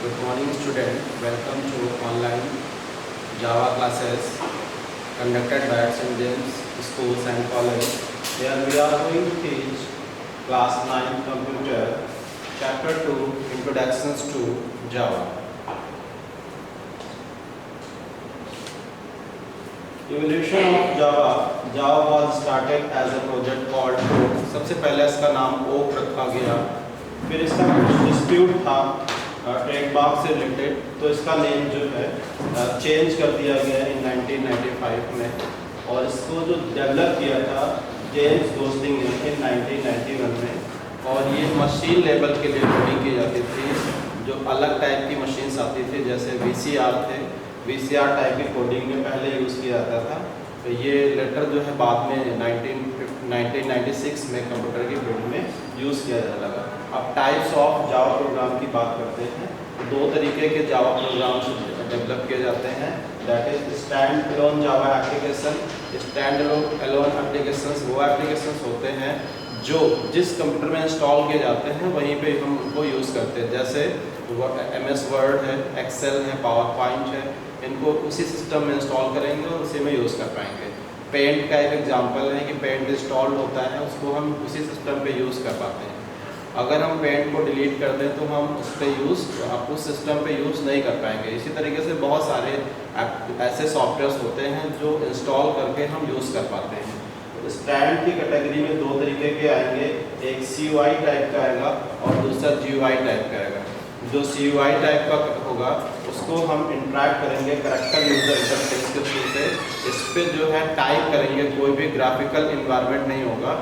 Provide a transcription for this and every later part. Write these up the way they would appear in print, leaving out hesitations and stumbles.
Good morning student, welcome to online Java classes conducted by St. James Schools and College. Here we are going to teach class 9 computer chapter 2 introductions to Java. Evolution of Java. Java was started as a project called Oak. सबसे पहले इसका नाम Oak रखा गया, फिर इसका कुछ dispute था ट्रेडमार्क से रिलेटेड, तो इसका नेम जो है चेंज कर दिया गया इन 1995 में, और इसको जो डेवलप किया था जेम्स गोस्टिंग ने इन 1991 में, और ये मशीन लेवल के लिए कोडिंग की जाती थी। जो अलग टाइप की मशीन्स आती थी जैसे VCR थे, VCR टाइप की कोडिंग में पहले यूज़ किया जाता था। तो ये लेटर जो है बाद में 1996 में कंप्यूटर की फील्ड में यूज़ किया जाने लगा। अब टाइप्स ऑफ जावा प्रोग्राम की बात करते हैं। दो तरीके के जावा प्रोग्राम्स डेवलप किए जाते हैं, that is stand alone Java application. Stand alone applications वो एप्लीकेशंस होते हैं जो जिस कंप्यूटर में इंस्टॉल किए जाते हैं वहीं पे हम उनको यूज़ करते हैं, जैसे MS वर्ड है, एक्सेल है, पावर पॉइंट है, इनको उसी सिस्टम में इंस्टॉल करेंगे और उसी में यूज़ कर पाएंगे। पेंट का एक एग्जांपल है कि पेंट इंस्टॉल होता है, उसको हम उसी सिस्टम पे यूज़ कर पाते हैं। अगर हम पेंट को डिलीट कर दें तो हम उस पर उस सिस्टम पे यूज़ नहीं कर पाएंगे। इसी तरीके से बहुत सारे ऐसे सॉफ्टवेयर्स होते हैं जो इंस्टॉल करके हम यूज़ कर पाते हैं। स्टैंड की कैटेगरी में दो तरीके के आएंगे, एक CUI टाइप का आएगा और दूसरा GUI टाइप का आएगा। जो CUI टाइप का होगा उसको हम इंटरैक्ट करेंगे कैरेक्टर यूजर इंटरफेस के थ्रू से। इस पर जो है टाइप करेंगे, कोई भी ग्राफिकल इन्वायरमेंट नहीं होगा,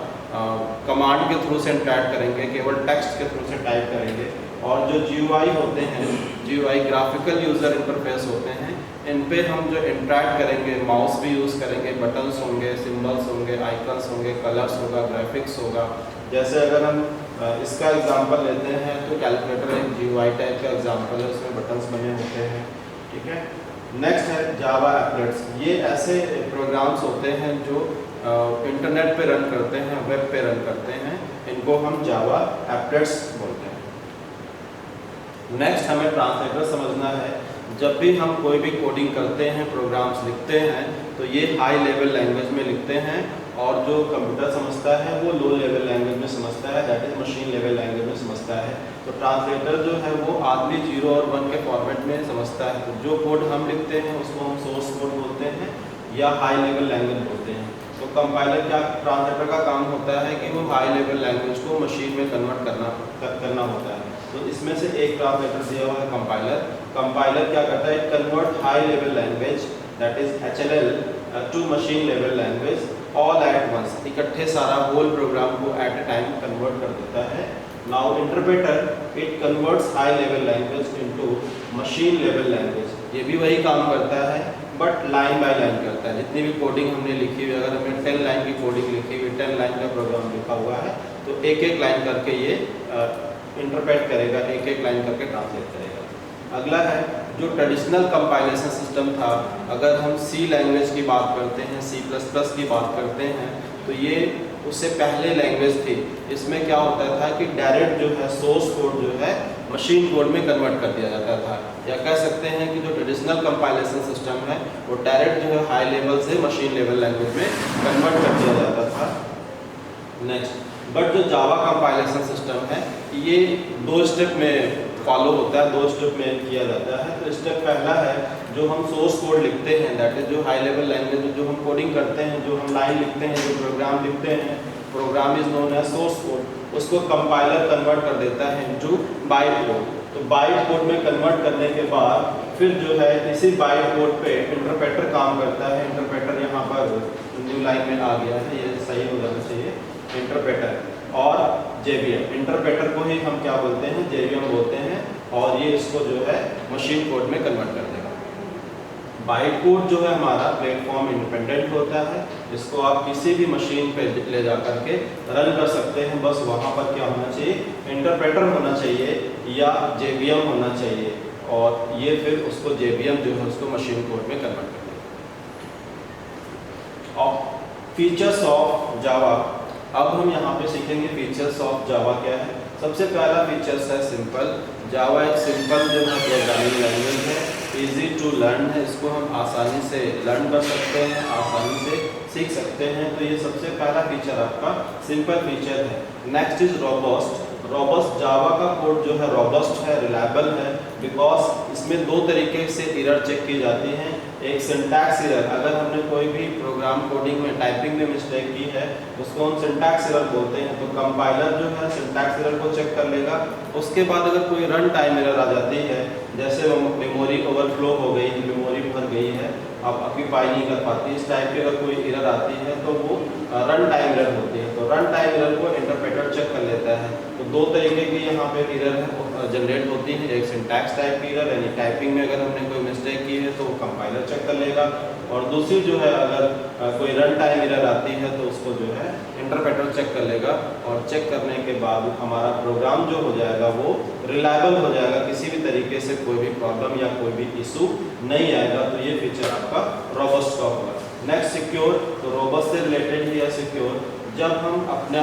कमांड के थ्रू से इंटरैक्ट करेंगे, केवल टेक्स्ट के थ्रू से टाइप करेंगे। और जो GUI होते हैं, GUI ग्राफिकल यूजर इंटरफेस होते हैं, इन पे हम जो इंटरैक्ट करेंगे, माउस भी यूज़ करेंगे, बटन्स होंगे, सिंबल्स होंगे, आइकन्स होंगे, कलर्स होगा, ग्राफिक्स होगा। जैसे अगर हम इसका एग्जांपल लेते हैं तो कैलकुलेटर एक GUI टाइप का एग्जांपल है, उसमें बटन्स बने होते हैं, ठीक है। नेक्स्ट है जावा एप्लेट्स। ये ऐसे प्रोग्राम्स होते हैं जो इंटरनेट पे रन करते हैं, वेब पे रन करते हैं, इनको हम जावा एप्लेट्स बोलते हैं। नेक्स्ट हमें ट्रांसलेटर समझना है। जब भी हम कोई भी कोडिंग करते हैं, प्रोग्राम्स लिखते हैं, तो ये हाई लेवल लैंग्वेज में लिखते हैं, और जो कंप्यूटर समझता है वो लो लेवल लैंग्वेज में समझता है, that is machine level language में समझता है। तो ट्रांसलेटर जो है वो आदमी 0 और 1 के फॉर्मेट में समझता है। तो जो कोड हम लिखते हैं उसको हम सोर्स कोड बोलते हैं या हाई लेवल लैंग्वेज बोलते हैं। तो कंपाइलर क्या, ट्रांसलेटर का काम होता है कि वो हाई लेवल लैंग्वेज को मशीन में कन्वर्ट करना होता है। तो इसमें से एक ट्रांसलेटर दिया हुआ है कंपाइलर। कंपाइलर क्या करता है, convert high level language that is HLL to machine level language all at once. इकट्ठे सारा होल प्रोग्राम को एट ए टाइम कन्वर्ट कर देता है। Now interpreter it converts high level language into machine level language. ये भी वही काम करता है बट लाइन बाय लाइन करता है। जितनी भी कोडिंग हमने लिखी हुई, अगर हमने 10 लाइन की कोडिंग लिखी हुई, 10 लाइन का प्रोग्राम लिखा हुआ है, तो एक एक लाइन करके ये इंटरप्रेट करेगा, एक एक लाइन करके ट्रांसलेट करेगा। अगला है जो ट्रेडिशनल कंपाइलेशन सिस्टम था। अगर हम C लैंग्वेज की बात करते हैं, C++ की बात करते हैं, तो ये उससे पहले लैंग्वेज थी। इसमें क्या होता था कि डायरेक्ट जो है सोर्स कोड जो है मशीन कोड में कन्वर्ट कर दिया जाता था, या कह सकते हैं कि जो ट्रेडिशनल कंपाइलेशन सिस्टम है वो डायरेक्ट जो है हाई लेवल से मशीन लेवल लैंग्वेज में कन्वर्ट कर दिया जाता था। नेक्स्ट, बट जो जावा कंपाइलेशन सिस्टम है ये 2 स्टेप में फॉलो होता है, 2 स्टेप में किया जाता है। तो स्टेप पहला है जो हम सोर्स कोड लिखते हैं, दैट इज जो हाई लेवल लैंग्वेज में जो हम कोडिंग करते हैं, जो हम लाइन लिखते हैं, जो प्रोग्राम लिखते हैं, program is known as source code. उसको कंपाइलर कन्वर्ट कर देता है इनटू बाइट कोड। तो बाइट कोड में कन्वर्ट करने के बाद फिर जो है इसी बाइट कोड पे इंटरप्रेटर काम करता है। इंटरप्रेटर यहाँ पर न्यू लाइन में आ गया है, ये सही हो जाना चाहिए। इंटरप्रेटर और JVM, इंटरप्रेटर को ही हम क्या बोलते हैं, JVM बोलते हैं, और ये इसको जो है मशीन कोड में कन्वर्ट कर देगा। बाइट कोड जो है हमारा प्लेटफॉर्म इंडिपेंडेंट होता है, इसको आप किसी भी मशीन पे ले जा करके रन कर सकते हैं। बस वहाँ पर क्या होना चाहिए, इंटरप्रेटर होना चाहिए या JVM होना चाहिए, और ये फिर उसको JVM जो है उसको मशीन कोड में कन्वर्ट कर देगा। और फीचर्स ऑफ जावा, अब हम यहाँ पे सीखेंगे फीचर्स ऑफ जावा क्या है। सबसे पहला फीचर्स है सिंपल, जावा एक सिंपल जो है प्रोग्रामिंग लैंग्वेज है, इजी टू लर्न है, इसको हम आसानी से लर्न कर सकते हैं, आसानी से सीख सकते हैं। तो ये सबसे पहला फीचर आपका सिंपल फीचर है। Next is robust. रोबस्ट जावा का कोड जो है रोबस्ट है, रिलायबल है, बिकॉज इसमें दो तरीके से एरर चेक की जाती हैं। एक सिंटैक्स एरर, अगर हमने कोई भी प्रोग्राम कोडिंग में टाइपिंग में मिस्टेक की है उसको हम सिंटैक्स एरर बोलते हैं, तो कंपाइलर जो है सिंटैक्स एरर को चेक कर लेगा। उसके बाद अगर कोई रन टाइम एरर आ जाती है, जैसे मेमोरी ओवरफ्लो हो गई, मेमोरी भर गई है, आप ऑक्यूपाई नहीं कर पाती, इस टाइप की अगर कोई एरर आती है तो वो रन टाइम एरर होती है। तो रन टाइम एरर को इंटरप्रेटर चेक कर लेता है। तो दो तरीके की यहाँ पे एरर जनरेट होती है, एक सिंटैक्स टाइप की एरर, यानी टाइपिंग में अगर हमने कोई मिस्टेक की है तो वो कंपाइलर चेक कर लेगा, और दूसरी जो है अगर कोई रन टाइम एरर आती है तो उसको जो है इंटरप्रेटर चेक कर लेगा, और चेक करने के बाद हमारा प्रोग्राम जो हो जाएगा वो रिलायबल हो जाएगा, किसी भी तरीके से कोई भी प्रॉब्लम या कोई भी इशू नहीं आएगा। तो ये फीचर आपका रोबस्ट का होगा। नेक्स्ट सिक्योर, तो रोबस्ट से रिलेटेड ही है सिक्योर। जब हम अपना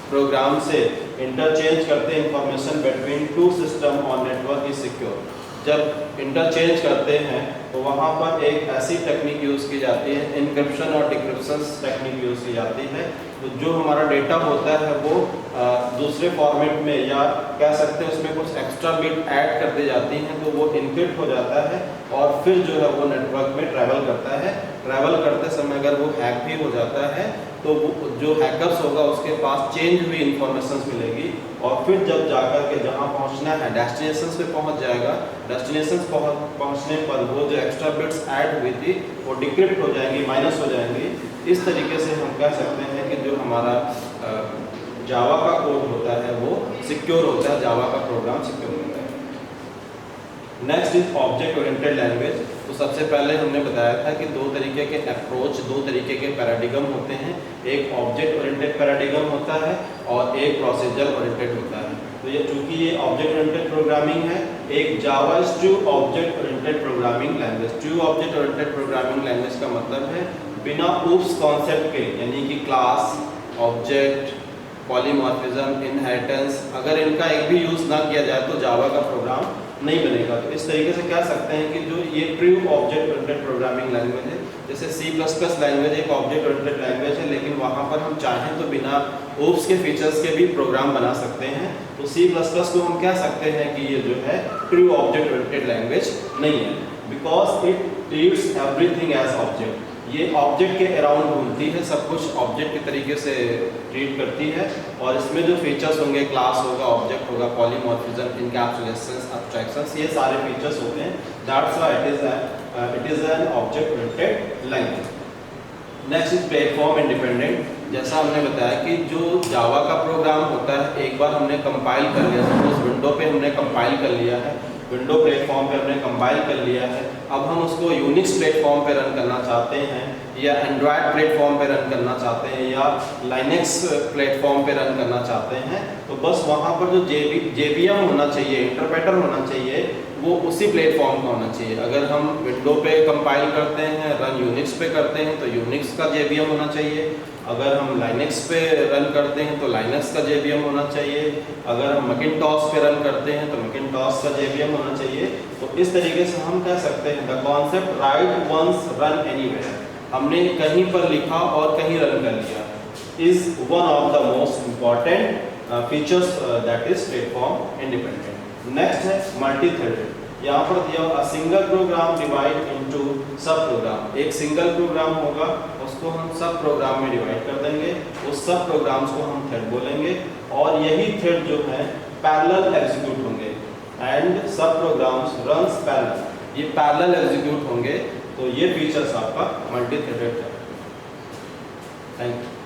प्रोग्राम से इंटरचेंज करते हैं information between two system on network is secure. जब इंटरचेंज करते हैं तो वहाँ पर एक ऐसी टेक्निक यूज़ की जाती है, इनक्रिप्शन और डिक्रिप्शन टेक्निक यूज़ की जाती है। तो जो हमारा डेटा होता है वो दूसरे फॉर्मेट में, या कह सकते हैं उसमें कुछ एक्स्ट्रा बिट ऐड कर दी जाती हैं, तो वो इनक्रिप्ट हो जाता है और फिर जो है वो नेटवर्क में ट्रैवल करता है। ट्रैवल करते समय अगर वो हैक भी हो जाता है तो वो जो हैकर्स होगा उसके पास चेंज हुई इंफॉर्मेशन मिलेगी, और फिर जब जाकर के जहाँ पहुँचना है डेस्टिनेशन पे पहुँच जाएगा। डेस्टिनेशन पहुँचने पर वो जो एक्स्ट्रा बिट्स ऐड हुई थी वो डिक्रिप्ट हो जाएंगी, माइनस हो जाएंगी। इस तरीके से हम कह सकते हैं कि जो हमारा जावा का कोड होता है वो सिक्योर होता है, जावा का प्रोग्राम सिक्योर होता है। Next is object oriented language. तो सबसे पहले हमने बताया था कि दो तरीके के अप्रोच, दो तरीके के पैराडिगम होते हैं, एक ऑब्जेक्ट ओरिएंटेड पैराडिगम होता है और एक प्रोसीजर ओरिएंटेड होता है। तो ये चूंकि ये ऑब्जेक्ट ओरिएंटेड प्रोग्रामिंग है, एक Java is true object oriented programming language. True object oriented programming language का मतलब है बिना ऊप्स कॉन्सेप्ट के, यानी कि क्लास, ऑब्जेक्ट, पॉलीमॉर्फिज्म, इनहेरिटेंस, अगर इनका एक भी यूज ना किया जाए तो जावा का प्रोग्राम नहीं बनेगा। तो इस तरीके से कह सकते हैं कि जो ये true object oriented programming language है, जैसे C++ लैंग्वेज एक ऑब्जेक्ट ओरिएंटेड लैंग्वेज है, लेकिन वहाँ पर हम चाहें तो बिना ऊप्स के फीचर्स के भी प्रोग्राम बना सकते हैं। तो C++ को हम कह सकते हैं कि ये जो है ट्रू ऑब्जेक्ट ओरिएंटेड लैंग्वेज नहीं है, because it treats everything as object. ये ऑब्जेक्ट के अराउंड घूमती है, सब कुछ ऑब्जेक्ट के तरीके से ट्रीट करती है, और इसमें जो फीचर्स होंगे, क्लास होगा, ऑब्जेक्ट होगा, पॉलीमॉर्फिज्म, इनकैप्सुलेशंस, एब्स्ट्रैक्शंस, ये सारे फीचर्स होते हैं। That's why it is an object oriented language. Next is platform independent. जैसा हमने बताया कि जो जावा का प्रोग्राम होता है, एक बार हमने कंपाइल कर लिया, सपोज विंडो पे हमने कंपाइल कर लिया है, विंडो प्लेटफॉर्म पे हमने कंपाइल कर लिया है, अब हम उसको यूनिक्स प्लेटफॉर्म पे रन करना चाहते हैं, या एंड्रॉयड प्लेटफॉर्म पे रन करना चाहते हैं, या लाइनेक्स प्लेटफॉर्म पे रन करना चाहते हैं, तो बस वहाँ पर जो JVM होना चाहिए, इंटरप्रेटर होना चाहिए, वो उसी प्लेटफॉर्म का होना चाहिए। अगर हम विंडो पे कंपाइल करते हैं, रन यूनिक्स पे करते हैं, तो यूनिक्स का JVM होना चाहिए। अगर हम लाइनेक्स पे रन करते हैं तो लाइनेक्स का JVM होना चाहिए। अगर हम मैकिन्टॉश पे रन करते हैं तो मैकिन्टॉश का JVM होना चाहिए। तो इस तरीके से हम कह सकते हैं the concept write once run anywhere, हमने कहीं पर लिखा और कहीं रन कर लिया, is one of the most important features that is platform independent. Next है मल्टी थ्रेडेड। यहाँ पर दिया a single program divide into sub program. एक सिंगल प्रोग्राम होगा, उसको हम सब प्रोग्राम में डिवाइड कर देंगे, उस सब प्रोग्राम्स को हम थ्रेड बोलेंगे, और यही थ्रेड जो है पैरेलल एग्जीक्यूट होंगे, एंड सब प्रोग्राम्स रन्स पैरेलल, ये पैरेलल एग्जीक्यूट होंगे। तो ये फीचर्स आपका मल्टी थ्रेडेड है। Thank you.